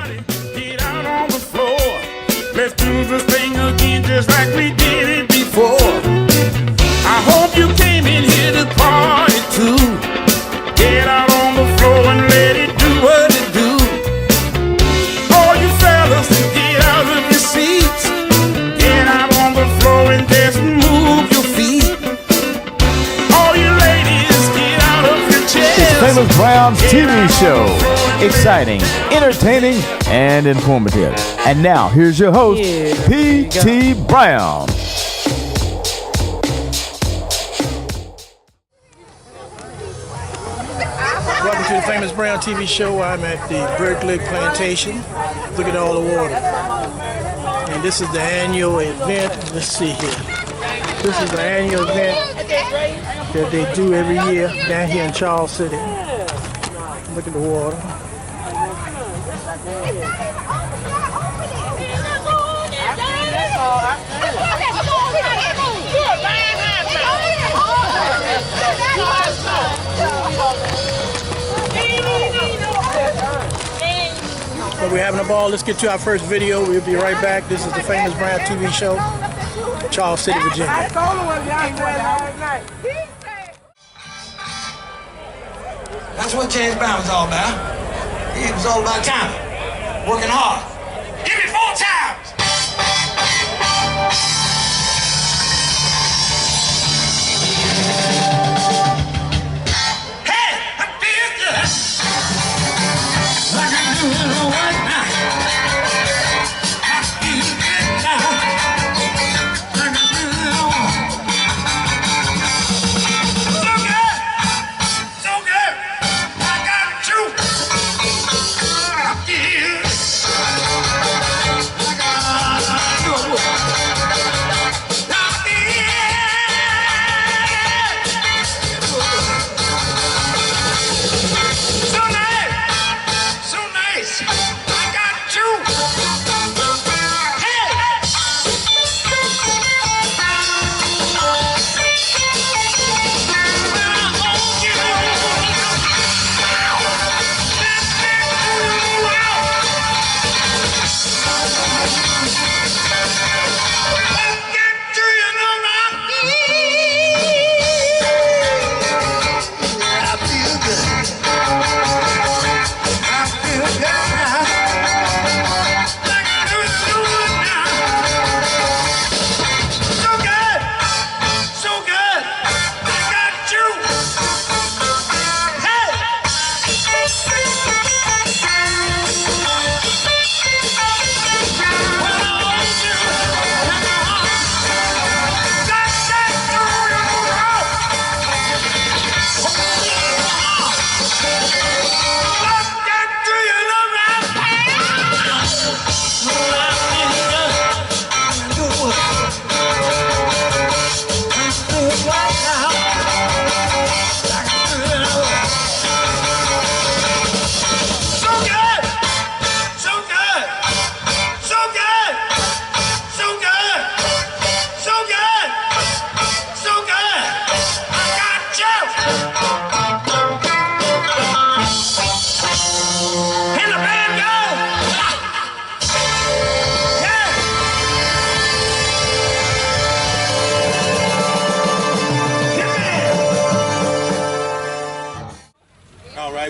Everybody get out on the floor. Let's do this thing again just like we did it before. I hope you came in here to party too. Get out on the floor and let it do what it do. All you fellas, get out of your seats. Get out on the floor and just move your feet. All you ladies, get out of your chairs. It's Famous Brown's TV show. Exciting, entertaining, and informative. And now, here's your host, P.T. Brown. Welcome to the Famous Brown TV show. I'm at the Berkeley Plantation. Look at all the water. And this is the annual event. Let's see here. This is the annual event that they do every year down here in Charles City. Look at the water. But we're having a ball. Let's get to our first video. We'll be right back. This is the Famous Brown TV show, Charles City, Virginia. That's what James Brown was all about. He was all about time, working hard. Give me 4 times. Hey, I feel good. Like I do right now. I feel good now. Like I do. So good. So good. I got you. I feel like I do. So nice. So nice. I got you. Hey.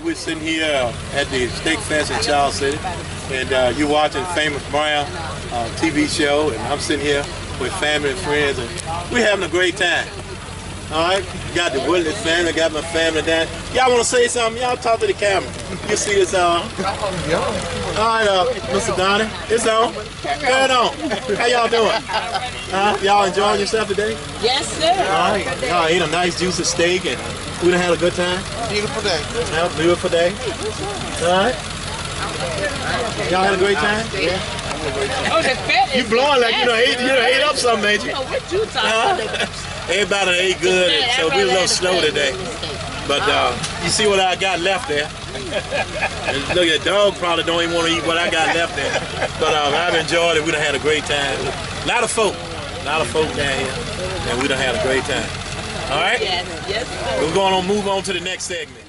We're sitting here at the Steak Fest in Charles City, and you're watching Famous Brown TV show, and I'm sitting here with family and friends, and we're having a great time. All right, got the Woodley family, got my family down. Y'all want to say something? Y'all talk to the camera. You see this on? All right, Mr. Donnie, it's on. Turn on. How y'all doing? Y'all enjoying yourself today? Yes, sir. All right, y'all ate a nice juicy steak, and we done had a good time. Beautiful day. Yeah, beautiful day. All right. Y'all had a great time? Yeah. Oh, the fat You blowing like you done ate up something, ain't you? Oh, what you talking about? Everybody ate good, and so we're a little slow today. But you see what I got left there. And look, the dog probably don't even want to eat what I got left there. But I've enjoyed it. We done had a great time. A lot of folk down here, and we done had a great time. All right? Yes, sir. We're going to move on to the next segment.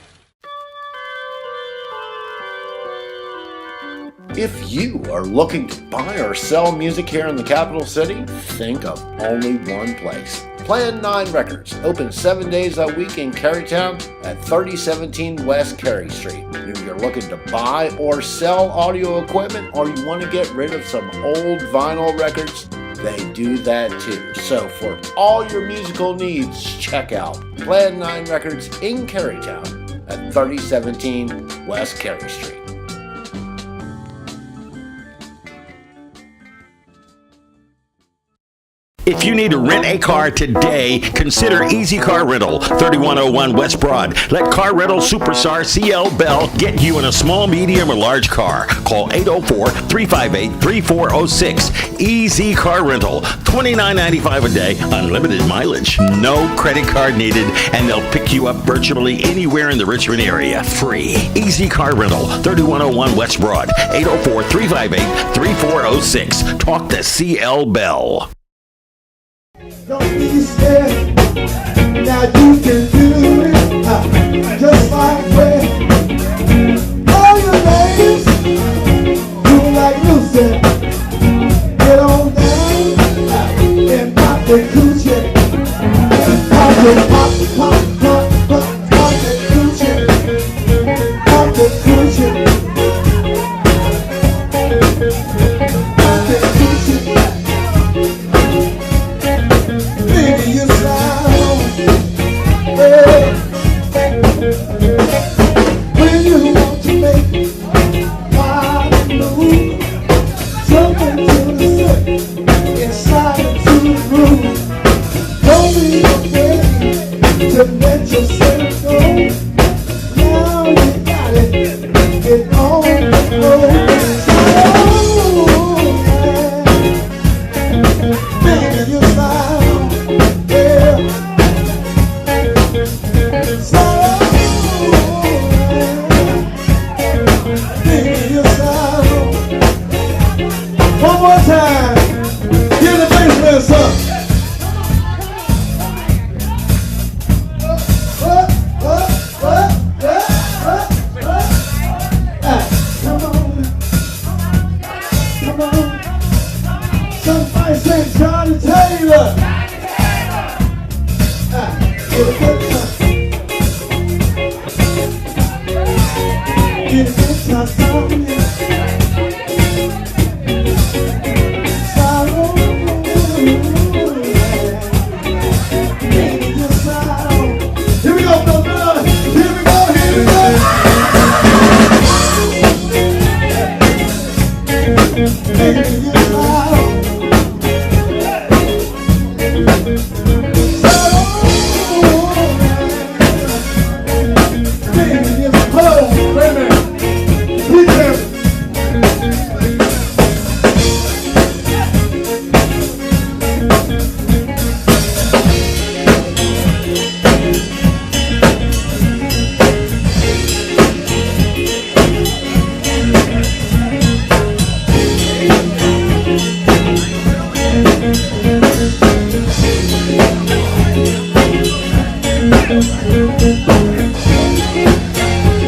If you are looking to buy or sell music here in the capital city, think of only one place. Plan 9 Records, open 7 days a week in Carytown at 3017 West Cary Street. If you're looking to buy or sell audio equipment, or you want to get rid of some old vinyl records, they do that too. So for all your musical needs, check out Plan 9 Records in Carytown at 3017 West Cary Street. If you need to rent a car today, consider Easy Car Rental, 3101 West Broad. Let car rental superstar CL Bell get you in a small, medium, or large car. Call 804-358-3406. Easy Car Rental, $29.95 a day, unlimited mileage. No credit card needed, and they'll pick you up virtually anywhere in the Richmond area. Free. Easy Car Rental, 3101 West Broad, 804-358-3406. Talk to CL Bell. Don't be scared, now you can do it, just like when all your ladies do like Lucy, get on down and pop the coochie, pop the pop, pop, pop, pop, pop the coochie, pop the coochie, pop the coochie. You smile, when you want to make wild and move, jump into the set, inside into the groove. Don't be afraid to let yourself go. Now you got it, get on the road. Baby, you smile. One more time, give the bassman some. Come on. Somebody say Johnny Taylor. Get a good time. Get a good time. Here we go, brother. Here we go.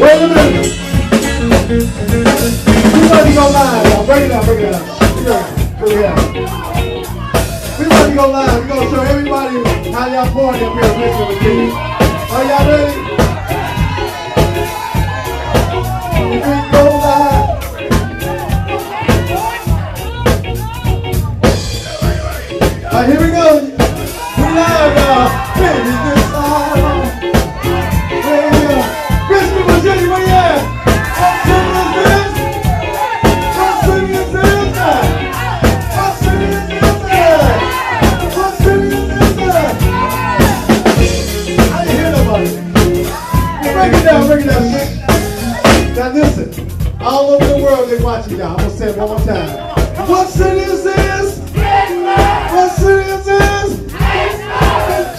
Wait a minute. We about to go live, y'all. Break it out. Bring it out. We about to go live. We're going to show everybody how y'all party up here at Richmond TV. Are y'all ready? We go live. All right, here we go. We live, y'all. Baby, this live. Richmond, Virginia, where you at? What city is this? What city is this? What city is this? What city is this? I didn't hear nobody. Break it down, shit. Now listen, all over the world they're watching y'all. I'm gonna say it one more time. What city is this? What city is this?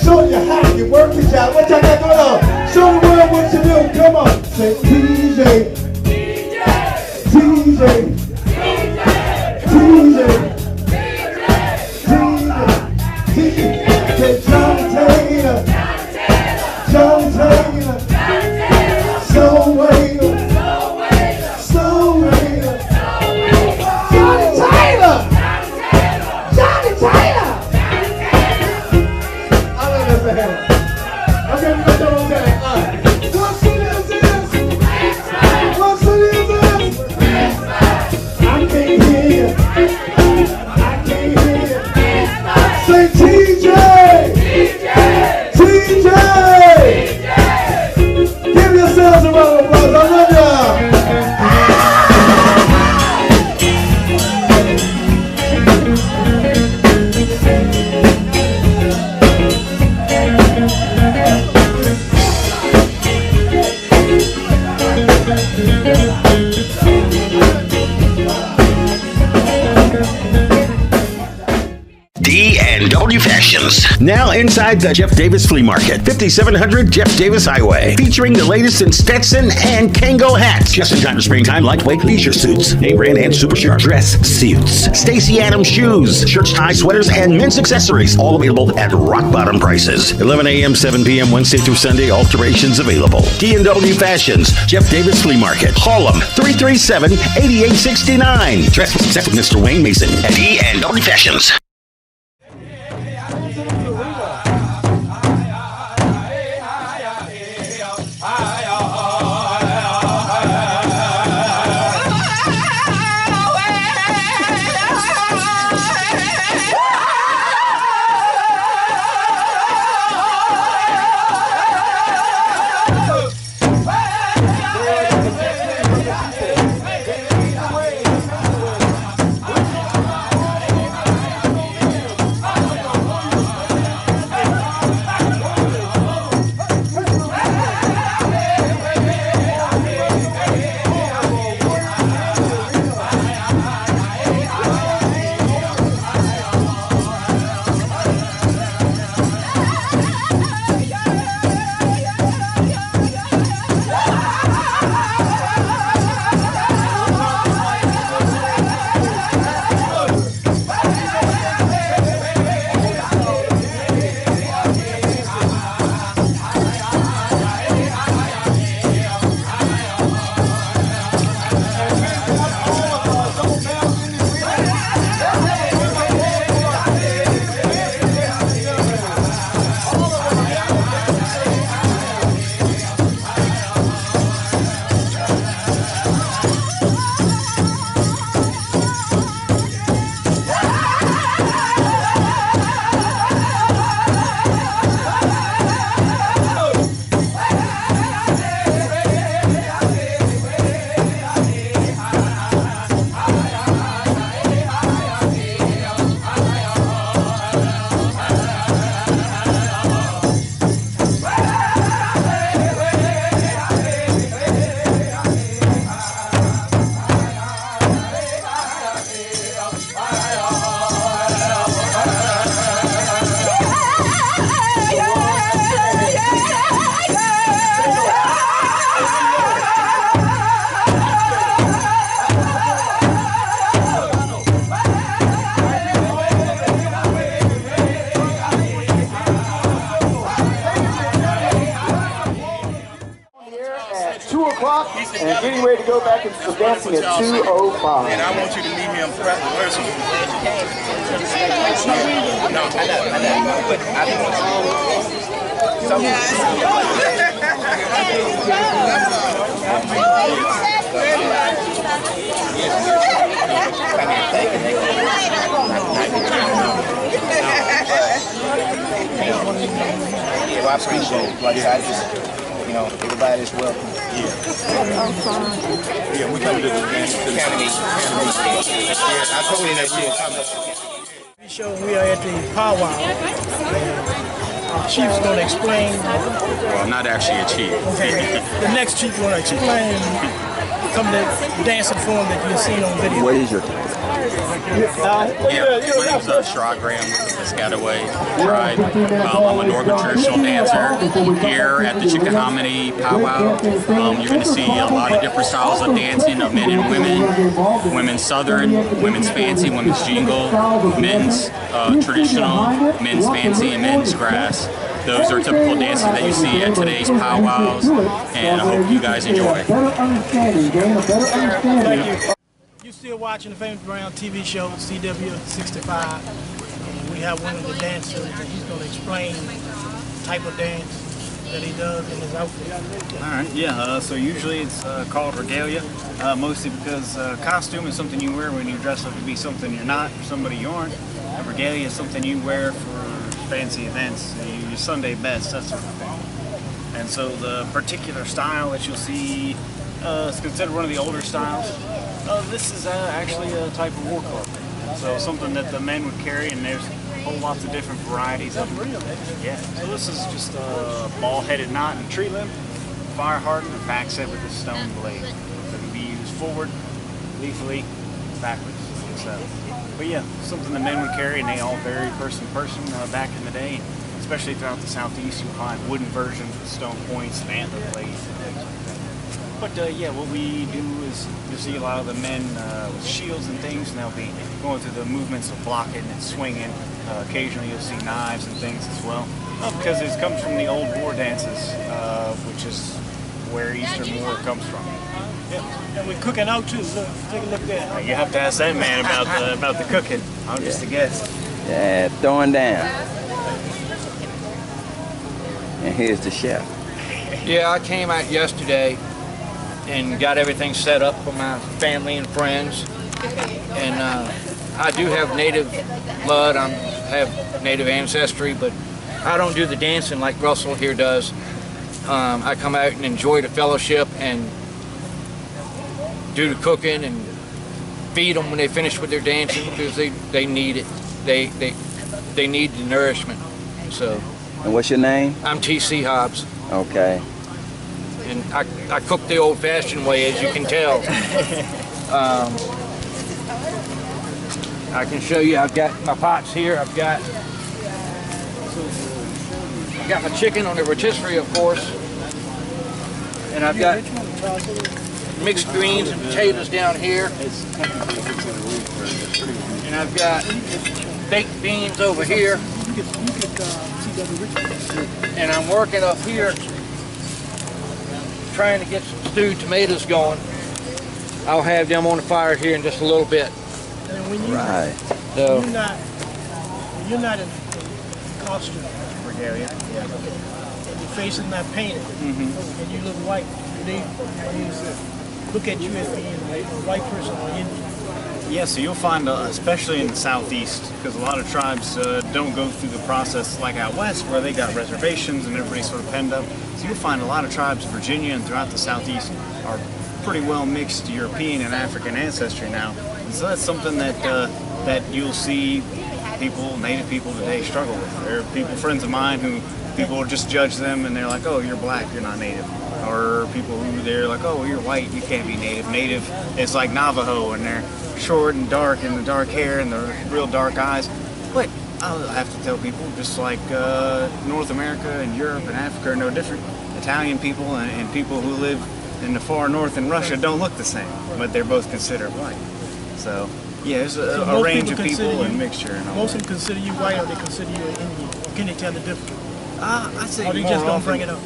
Show you how you work it out. What y'all got going on? Show the world what you do. Come on. Say TJ. Say Johnny Taylor. So fashions. Now inside the Jeff Davis Flea Market, 5700 Jeff Davis Highway, featuring the latest in Stetson and Kango hats. Just in time for springtime, lightweight leisure suits, name brand and super sharp dress suits, Stacy Adams shoes, shirts, ties, sweaters, and men's accessories, all available at rock bottom prices. 11 a.m., 7 p.m., Wednesday through Sunday, alterations available. D&W Fashions, Jeff Davis Flea Market. Call them 337-8869. Dress with success with Mr. Wayne Mason at D&W Fashions. And getting ready to go back into the dancing at 2:05. And I want you to meet him rehearsal. No, I know. But I I appreciate it. Like I just, everybody is welcome. Yeah, we come to the academy. I told you that Show, we are at the powwow. Our chief's going to explain. Well, I'm not actually a chief. Okay. The next chief going to explain some of the dancing form that you've seen on video. What is your title? My name's Sherrod Graham, Piscataway tribe. I'm a Northern traditional dancer here at the Chickahominy Powwow. You're going to see a lot of different styles of dancing of men and women. Women's Southern, women's fancy, women's jingle, men's traditional, men's fancy, and men's grass. Those are typical dances that you see at today's powwows, and I hope you guys enjoy. You're still watching the Famous Brown TV show, CW65. And we have one of the dancers, and he's going to explain the type of dance that he does in his outfit. All right, yeah, so usually it's called regalia, mostly because costume is something you wear when you dress up to be something you're not, or somebody you aren't. Regalia is something you wear for fancy events, your Sunday best, that sort of thing. And so the particular style that you'll see is considered one of the older styles. This is actually a type of war club. So something that the men would carry, and there's whole lots of different varieties of them. Yeah, so this is just a ball-headed knot and tree limb, fire hardened and back set with a stone blade. So it can be used forward, lethally, backwards. So, but yeah, something the men would carry, and they all vary person to person back in the day. Especially throughout the southeast, you'll find wooden versions with stone points and antler blades and things like that. But yeah, what we do is you'll see a lot of the men with shields and things, and they'll be going through the movements of blocking and swinging. Occasionally you'll see knives and things as well, because it comes from the old war dances, which is where Eastern War comes from. Yeah. And we're cooking out too. Look, take a look there. You have to ask that man about the cooking. I'm just a guest. Yeah, throwing down. And here's the chef. Yeah, I came out yesterday and got everything set up for my family and friends. And I do have native blood. I have native ancestry, but I don't do the dancing like Russell here does. I come out and enjoy the fellowship and do the cooking and feed them when they finish with their dancing, because they need it. They need the nourishment. So. And what's your name? I'm T.C. Hobbs. Okay. And I cook the old-fashioned way, as you can tell. I can show you. I've got my pots here. I've got my chicken on the rotisserie, of course, and I've got mixed greens and potatoes down here, and I've got baked beans over here, and I'm working up here trying to get some stewed tomatoes going. I'll have them on the fire here in just a little bit. And when you, right. So you're not in costume, regalia. Yeah. And your face is not painted, and you look white. They look at you as being a white person or Indian. Yeah, so you'll find, especially in the southeast, because a lot of tribes don't go through the process like out west, where they got reservations and everybody's sort of penned up. So you'll find a lot of tribes, Virginia and throughout the southeast, are pretty well mixed European and African ancestry now. And so that's something that you'll see people, native people today, struggle with. There are people, friends of mine, who people will just judge them and they're like, oh, you're black, you're not native. Or people who they're like, oh, you're white, you can't be native. Native is like Navajo, and they're short and dark, and the dark hair and the real dark eyes. But I'll have to tell people, just like North America and Europe and Africa are no different. Italian people and people who live in the far north in Russia don't look the same, but they're both considered white. So yeah, there's a range of people and mixture. And all most of them consider you white, or they consider you an Indian. Can they tell the difference? I'd say or they more just don't often, bring it up.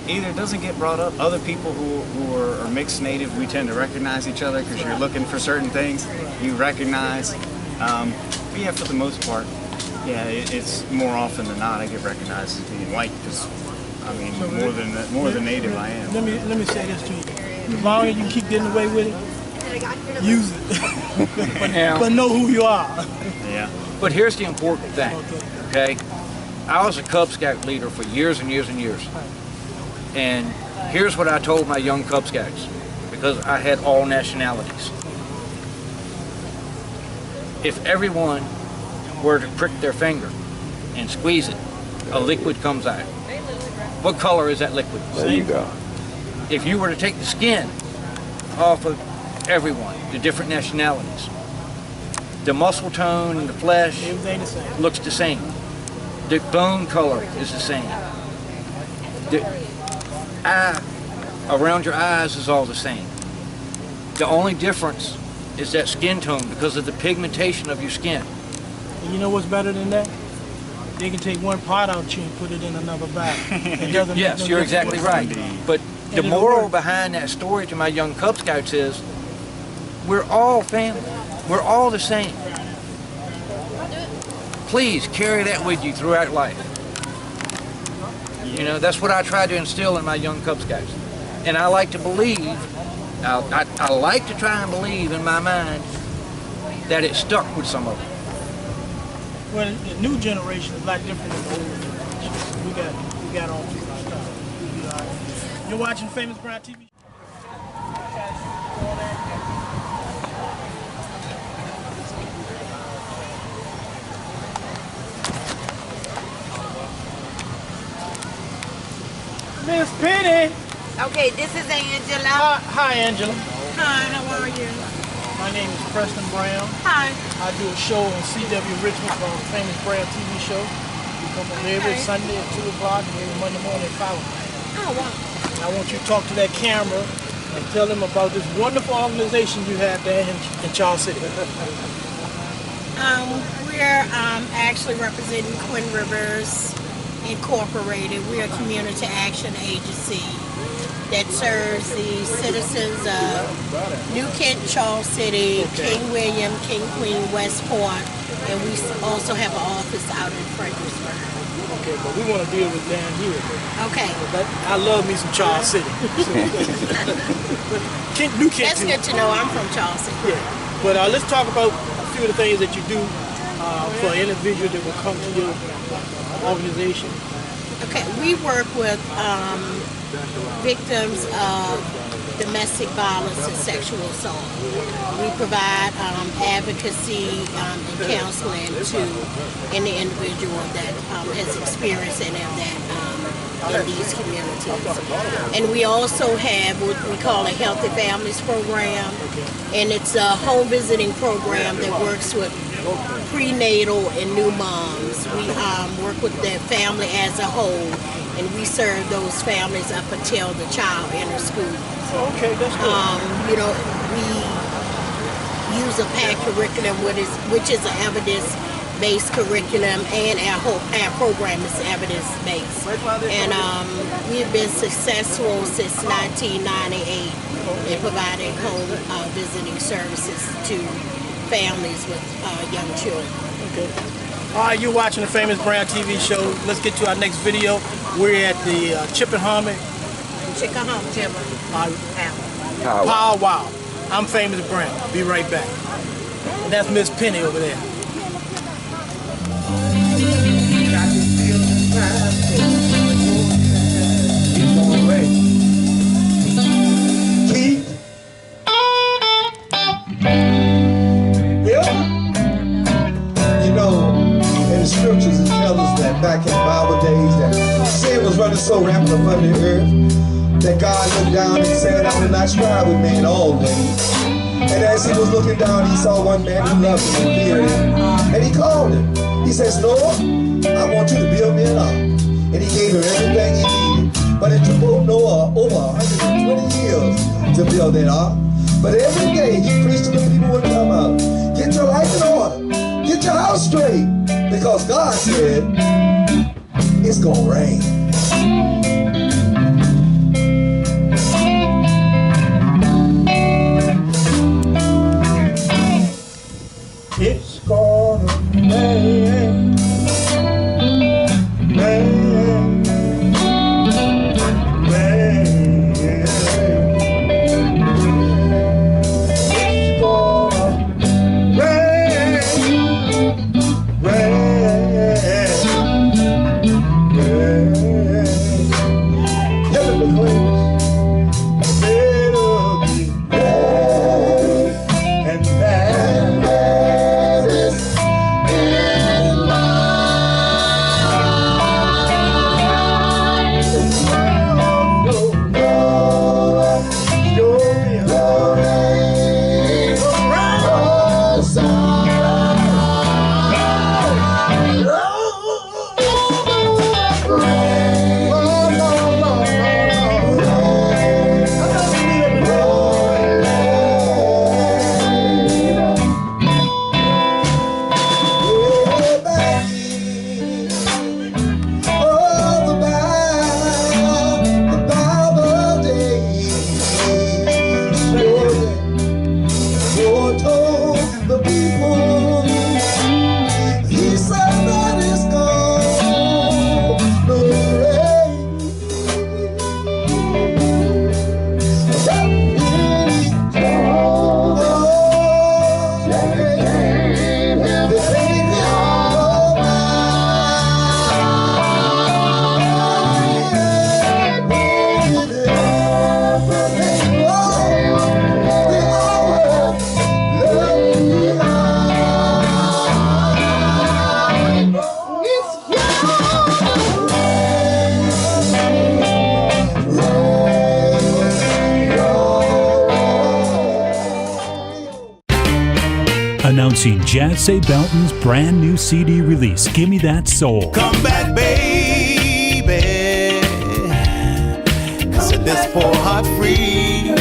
Either it doesn't get brought up. Other people who are mixed native, we tend to recognize each other because you're looking for certain things you recognize. But yeah, for the most part, yeah, it's more often than not I get recognized as being white because, I mean, so more than native I am. Let me say this to you: as long as you keep getting away with it, use it, but know who you are. Yeah. But here's the important thing, okay? I was a Cub Scout leader for years and years and years. And here's what I told my young Cub Scouts, because I had all nationalities. If everyone were to prick their finger and squeeze it, a liquid comes out. What color is that liquid? There you go. If you were to take the skin off of everyone, the different nationalities, the muscle tone and the flesh looks the same. The bone color is the same. The eye around your eyes is all the same. The only difference is that skin tone because of the pigmentation of your skin. And you know what's better than that? They can take one part out you and put it in another bag. Yes, you're exactly right. But the moral behind that story to my young Cub Scouts is we're all family. We're all the same. Please carry that with you throughout life. You know, that's what I try to instill in my young Cub Scouts. And I like to believe, I like to try and believe in my mind that it stuck with some of them. Well, the new generation is a lot different than the older generation. We got all two stuff. You're watching Famous Brown TV. Miss Penny. Okay, this is Angela. Hi, Angela. Hi, how are you? My name is Preston Brown. Hi. I do a show on CW Richmond called Famous Brown TV Show. We come on every Sunday at 2 o'clock and every Monday morning at 5 o'clock. Oh, wow. And I want you to talk to that camera and tell them about this wonderful organization you have there in Charles City. We're actually representing Twin Rivers Incorporated. We're a community action agency that serves the citizens of New Kent, Charles City, King William, King Queen, Westport, and we also have an office out in Fredericksburg. Okay, but we want to deal with down here. Okay. I love me some Charles City. New Kent. That's good to know. I'm from Charles City. Yeah, but let's talk about a few of the things that you do for an individual that will come to your organization. Okay, we work with victims of domestic violence and sexual assault. We provide advocacy and counseling to any individual that has experienced any of that in these communities. And we also have what we call a Healthy Families Program, and it's a home visiting program that works with prenatal and new moms. We work with the family as a whole, and we serve those families up until the child enters school. Okay, that's good. You know, we use a PAC curriculum, which is an evidence-based curriculum, and our program is evidence-based. And we've been successful since 1998 in providing home visiting services to families with young children. Okay. All right, you're watching the Famous Brown TV show. Let's get to our next video. We're at the Chickahominy Pow Wow. I'm Famous Brown. Be right back. And that's Miss Penny over there. Scriptures it tells us that back in Bible days that sin was running so rampant upon the earth that God looked down and said, I will not strive with man always. And as he was looking down, he saw one man who loved him and feared him. And he called him. He says, Noah, I want you to build me an ark. And he gave him everything he needed. But it took Noah over 120 years to build that ark. But every day he preached to the people would come out. Get your life in order. Get your house straight. Because God said, it's gonna rain. It's gonna rain. Rain. Rain. It's gonna rain. Rain. Announcing Jazz Say Belton's brand new CD release, Gimme That Soul. Come back, baby. Set this poor heart free.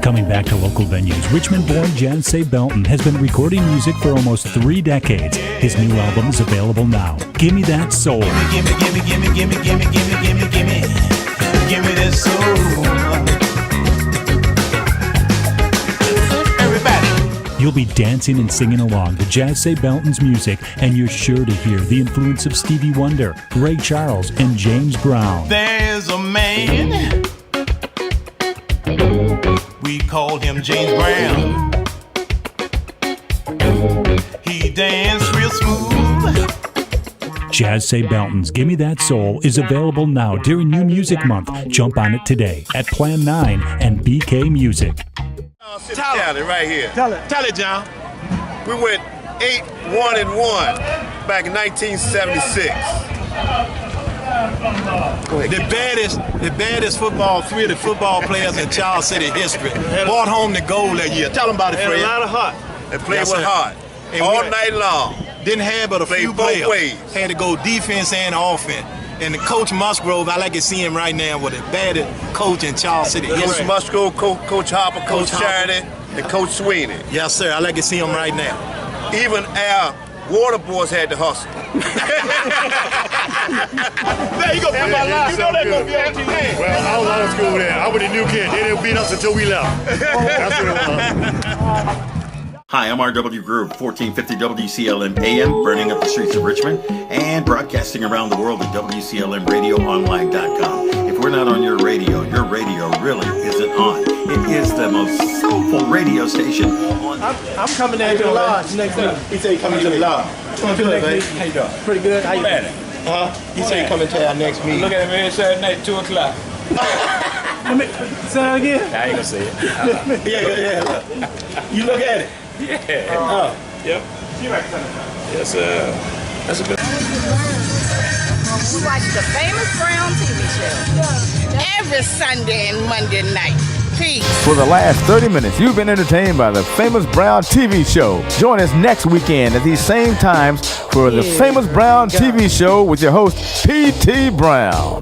Coming back to local venues, Richmond-born Jazz Say Belton has been recording music for almost 3 decades. His new album is available now. Gimme That Soul. Gimme, gimme, gimme, gimme, gimme, gimme, gimme, gimme. Gimme this soul. You'll be dancing and singing along to Jazz Say Belton's music, and you're sure to hear the influence of Stevie Wonder, Ray Charles, and James Brown. There's a man, we call him James Brown. He danced real smooth. Jazz Say Belton's Gimme That Soul is available now during New Music Month. Jump on it today at Plan 9 and BK Music. Tell it right here. Tell it, John. We went 8-1-1 back in 1976. The baddest football, 3 of the football players in Charles City history brought home the gold that year. Tell them about it, Fred. And a lot of heart. They played with heart all night long. Didn't have but a few players. Had to go defense and offense. And the coach Musgrove, I like to see him right now with the baddest coach in Charles City. Coach Musgrove, Coach Hopper, Coach Charity, and Coach Sweeney. Yes, sir. I like to see him right now. Even our water boys had to hustle. There you go. You know that's going to be on TV. Well, I was out of school then. I was a new kid. They didn't beat us until we left. That's what it was. Hi, I'm RW Groove, 1450 WCLM AM, burning up the streets of Richmond, and broadcasting around the world at WCLMRadioOnline.com. If we're not on your radio really isn't on. It is the most soulful radio station on. I'm coming there to the lodge next week. He said he's coming to the lodge. How you doing? Pretty good. How you doing? He said he's coming to our next meeting. Look at me here Saturday night, 2 o'clock. Say it again. I ain't gonna say it. Yeah. You look at it. Yeah. Oh. Yep. Yes, that's a good. We watch the famous Brown TV show every Sunday and Monday night. Peace. For the last 30 minutes, you've been entertained by the Famous Brown TV show. Join us next weekend at these same times for the Famous Brown TV show with your host, P.T. Brown.